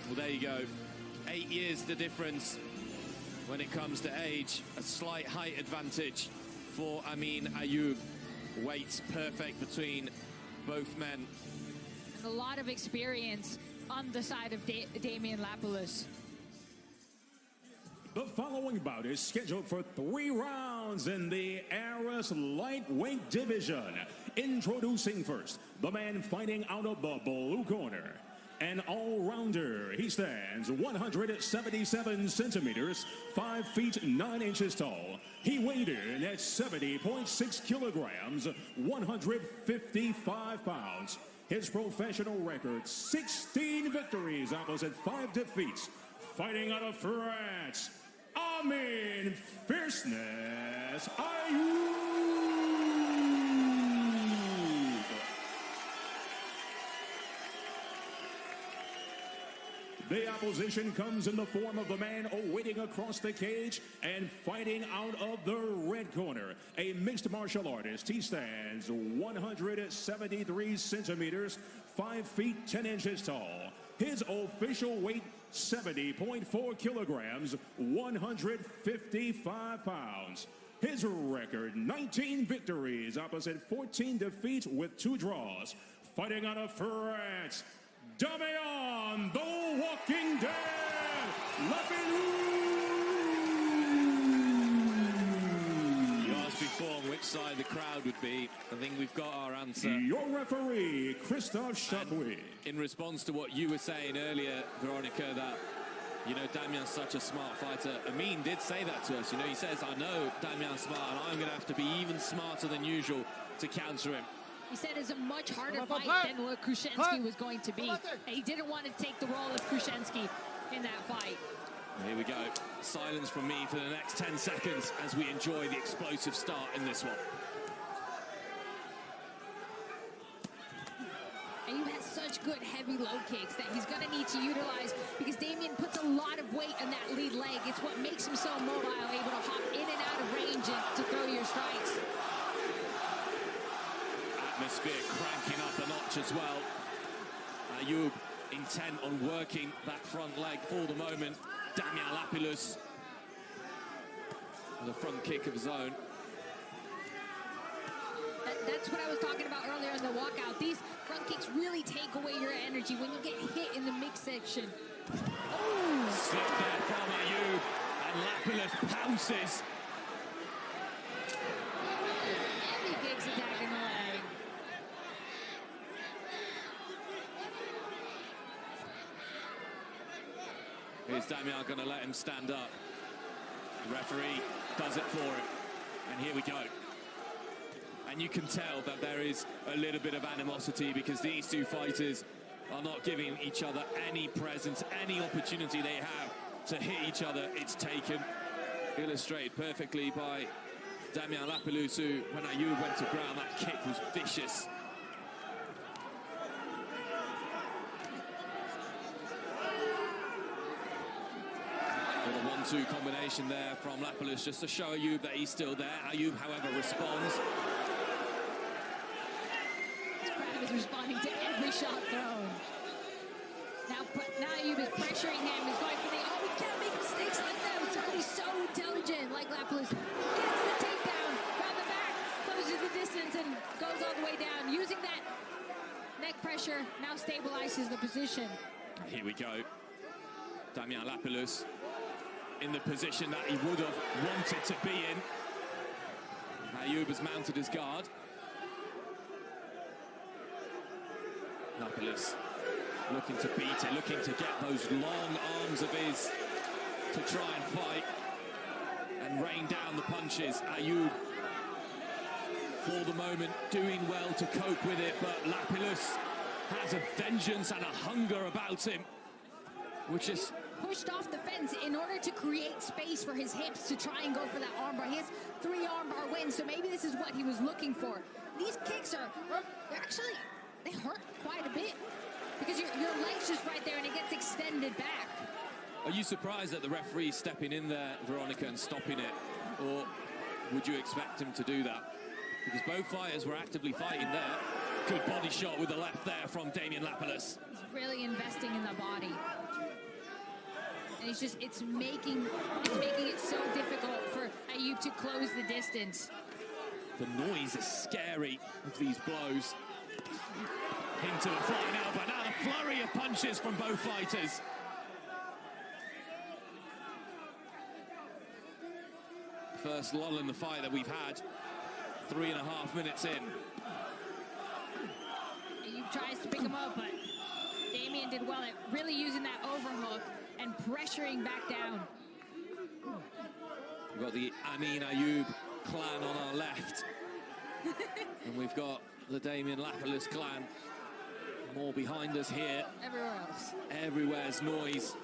Well, there you go. 8 years the difference when it comes to age. A slight height advantage for Amine Ayoub. Weight's perfect between both men. And a lot of experience on the side of Damien Lapilus. The following bout is scheduled for 3 rounds in the Aris lightweight division. Introducing first, the man fighting out of the blue corner. An all-rounder, he stands 177 centimeters, 5 feet 9 inches tall. He weighed in at 70.6 kilograms, 155 pounds. His professional record, 16 victories, opposite 5 defeats. Fighting out of France, Amine Fierceness Ayoub. The opposition comes in the form of the man awaiting across the cage and fighting out of the red corner. A mixed martial artist. He stands 173 centimeters, 5 feet 10 inches tall. His official weight, 70.4 kilograms, 155 pounds. His record, 19 victories, opposite 14 defeats with 2 draws. Fighting out of France, Damien, the Walking Dead, Lapilus. You asked before on which side the crowd would be. I think we've got our answer. Your referee, Christophe Chapuis. In response to what you were saying earlier, Veronica, that, you know, Damien's such a smart fighter. Amine did say that to us. You know, he says, I know Damien's smart, and I'm going to have to be even smarter than usual to counter him. He said it's a much harder fight than what Krushenski was going to be. And he didn't want to take the role of Krushenski in that fight. Here we go. Silence from me for the next 10 seconds as we enjoy the explosive start in this one. Ayoub has such good heavy low kicks that he's going to need to utilize because Damien puts a lot of weight on that lead leg. It's what makes him so mobile, able to hop in and out of range to throw your strikes. Atmosphere cranking up a notch as well. Ayoub intent on working that front leg for the moment. Damien Lapilus with a front kick of his own. That's what I was talking about earlier in the walkout. These front kicks really take away your energy when you get hit in the mix section. Oh! Slip there from Ayoub, and Lapilus pounces. Heavy kicks attacking the leg. Is Damien going to let him stand up? The referee does it for him. And here we go. And you can tell that there is a little bit of animosity because these two fighters are not giving each other any presence, any opportunity they have to hit each other. It's taken. Illustrated perfectly by Damien Lapilus, who, when Ayoub went to ground, that kick was vicious. With a 1-2 combination there from Lapilus just to show Ayoub that he's still there. Ayoub, however, responds. This crowd is responding to every shot thrown. Now Ayoub is pressuring him. He's going for the, oh, we can't make mistakes like that. It's already so intelligent, like Lapilus. Gets the takedown from the back, closes the distance and goes all the way down. Using that neck pressure, now stabilizes the position. Here we go. Damien Lapilus in the position that he would have wanted to be in. Ayoub has mounted his guard. Lapilus looking to beat it, looking to get those long arms of his to try and fight and rain down the punches. Ayoub, for the moment, doing well to cope with it, but Lapilus has a vengeance and a hunger about him, which is pushed off the fence in order to create space for his hips to try and go for that armbar. He has 3 armbar wins, so maybe this is what he was looking for. These kicks they hurt quite a bit because your leg's just right there and it gets extended back. Are you surprised that the referee's stepping in there, Veronica, and stopping it? Or would you expect him to do that? Because both fighters were actively fighting there. Good body shot with the left there from Damien Lapilus. He's really investing in the body. And it's making it so difficult for Ayoub to close the distance. The noise is scary of these blows. Into a flying elbow. Now the flurry of punches from both fighters. First lull in the fight that we've had. 3.5 minutes in. Ayoub tries to pick him up, but Damien did well at really using that overhook and pressuring back down. We've got the Amine Ayoub clan on our left. And we've got the Damien Lapilus clan more behind us here. Everywhere else. Everywhere's noise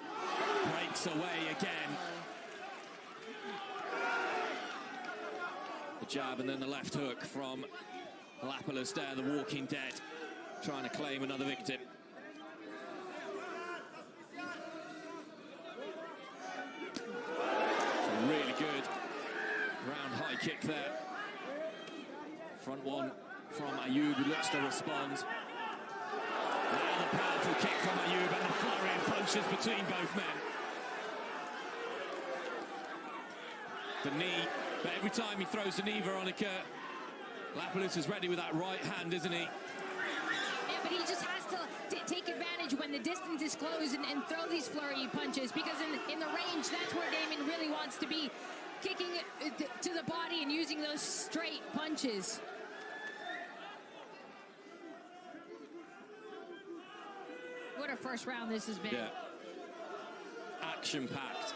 breaks away again. The jab and then the left hook from Lapilus there, the Walking Dead, trying to claim another victim. A really good round high kick there. Front one from Ayoub, who looks to respond. Now the powerful kick from Ayoub and the flurry of punches between both men. The knee, but every time he throws the knee, Veronica, Lapilus is ready with that right hand, isn't he? Yeah, but he just has to take advantage when the distance is closed and throw these flurry punches, because in the range, that's where Damien really wants to be, kicking it to the body and using those straight punches. What a first round this has been. Yeah. Action-packed.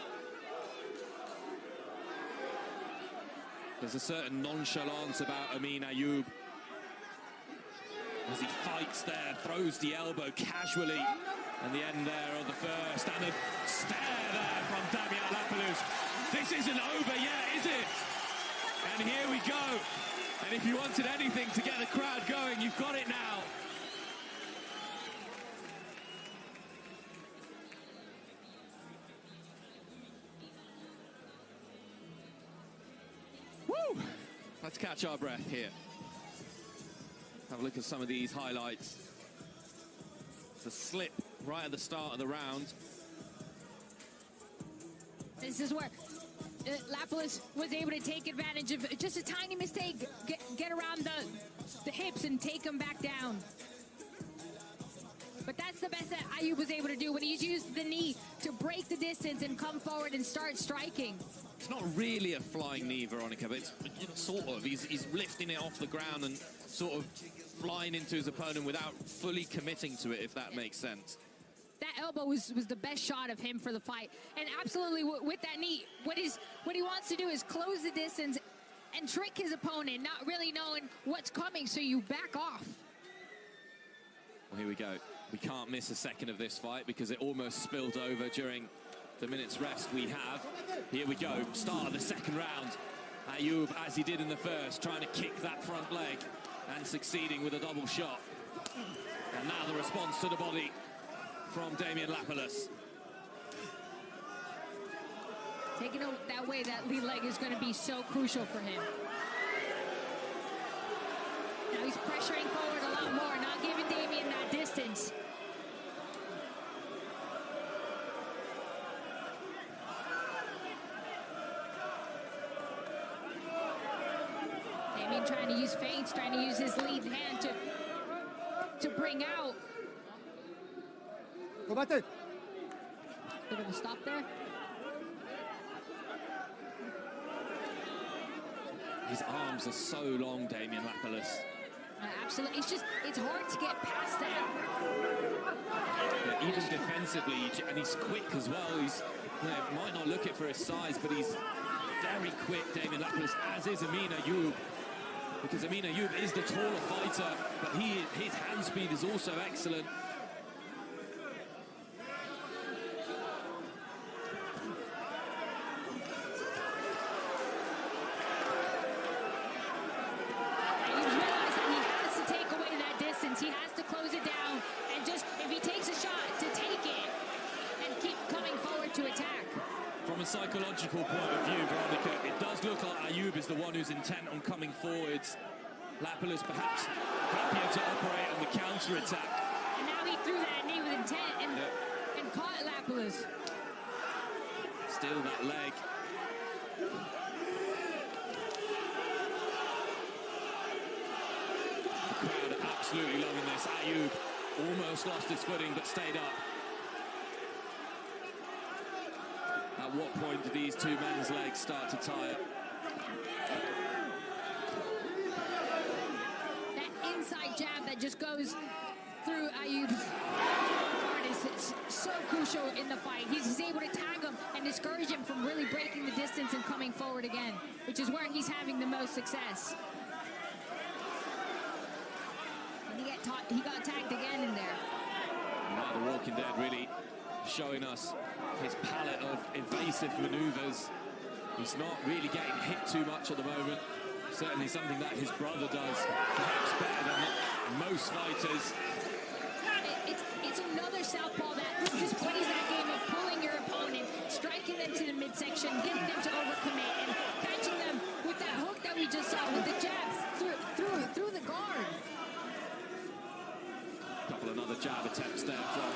There's a certain nonchalance about Amine Ayoub as he fights there, throws the elbow casually, and the end there of the first, and a stare there from Damien Lapilus. This isn't over yet, is it? And here we go. And if you wanted anything to get the crowd going, you've got it now. Woo! Let's catch our breath here. Have a look at some of these highlights. It's a slip right at the start of the round. This is where Lapilus was able to take advantage of just a tiny mistake, get around the hips and take him back down. But that's the best that Ayoub was able to do when he's used the knee to break the distance and come forward and start striking. It's not really a flying knee, Veronica, but it's sort of. He's lifting it off the ground and sort of flying into his opponent without fully committing to it, if that makes sense. That elbow was the best shot of him for the fight. And absolutely, with that knee, what he wants to do is close the distance and trick his opponent, not really knowing what's coming, so you back off. Well, here we go. We can't miss a second of this fight because it almost spilled over during the minute's rest we have. Here we go, start of the second round. Ayoub, as he did in the first, trying to kick that front leg and succeeding with a double shot. And now the response to the body from Damien Lapilus. Taking out that way, that lead leg is going to be so crucial for him. Now he's pressuring forward a lot more, not giving Damien that distance. Damien trying to use feints, trying to use his lead hand to bring out. Combate. Bit of a stop there. His arms are so long, Damien Lapilus. Absolutely, it's hard to get past that. Yeah, even defensively, and he's quick as well. He's, might not look it for his size, but he's very quick, Damien Lapilus, as is Amine Ayoub. Because Amine Ayoub is the taller fighter, but his hand speed is also excellent. He has to close it down, and just if he takes a shot, to take it and keep coming forward to attack. From a psychological point of view, Veronica, it does look like Ayoub is the one who's intent on coming forwards. Lapilus perhaps happier to operate on the counter-attack. And now he threw that knee with intent and caught Lapilus. Still that leg. The crowd are absolutely loving this. Ayoub almost lost his footing, but stayed up. At what point do these two men's legs start to tire? That inside jab that just goes through Ayoub's guard is so crucial in the fight. He's able to tag him and discourage him from really breaking the distance and coming forward again, which is where he's having the most success. And he got tagged again in there. Now the Walking Dead really showing us his palette of evasive maneuvers. He's not really getting hit too much at the moment. Certainly something that his brother does perhaps better than most fighters. It's another southpaw that just plays that game of pulling your opponent, striking them to the midsection, getting them to overcommit, and catching them with that hook that we just saw with the jabs through the guard. A couple of other jab attempts there from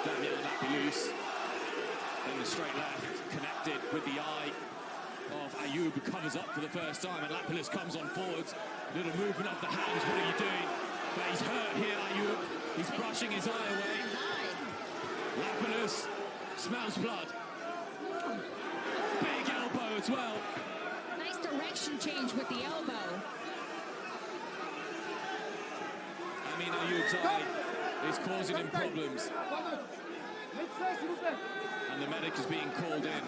Damien Lapilus. Then the straight left connected with the eye of Ayoub, who covers up for the first time, and Lapilus comes on forwards. Little movement of the hands. What are you doing? But he's hurt here, Ayoub. He's brushing his eye away. Lapilus smells blood. Big elbow as well. Nice direction change with the elbow. I mean, Ayoub's eye is causing him problems. And the medic is being called in.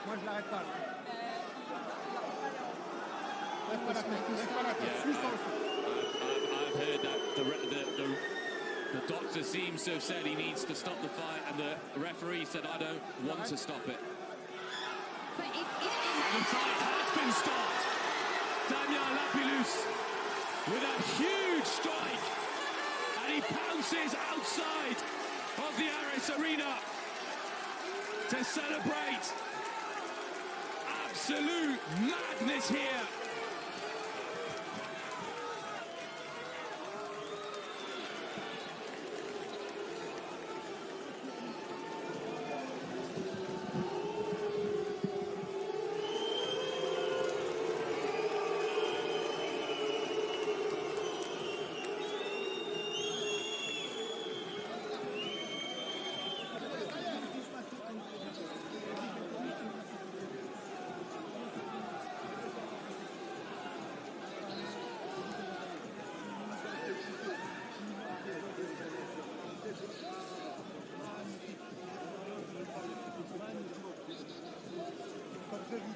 Moi, je l'arrête pas. I've heard that the doctor seems to have said he needs to stop the fight, and the referee said, I don't want to stop it. But The fight has been stopped. Damien Lapilus with a huge strike, and he pounces outside of the Aris Arena to celebrate. Absolute madness here.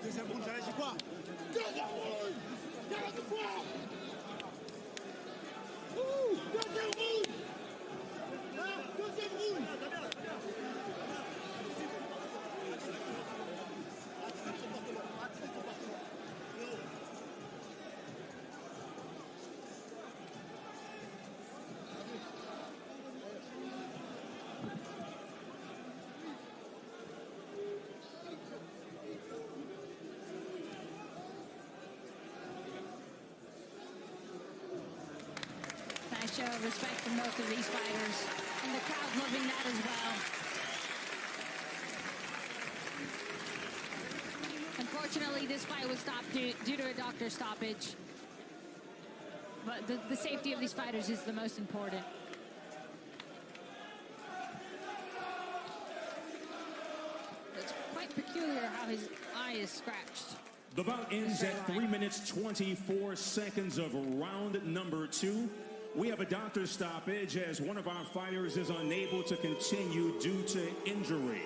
Deuxième round, j'allais, quoi? Deuxième round! Deuxième round! Deuxième round! Deuxième round! Show of respect from both of these fighters, and the crowd loving that as well. Unfortunately, this fight was stopped due to a doctor stoppage. But the safety of these fighters is the most important. It's quite peculiar how his eye is scratched. The bout ends at 3 minutes 24 seconds of round number 2. We have a doctor stoppage as one of our fighters is unable to continue due to injury.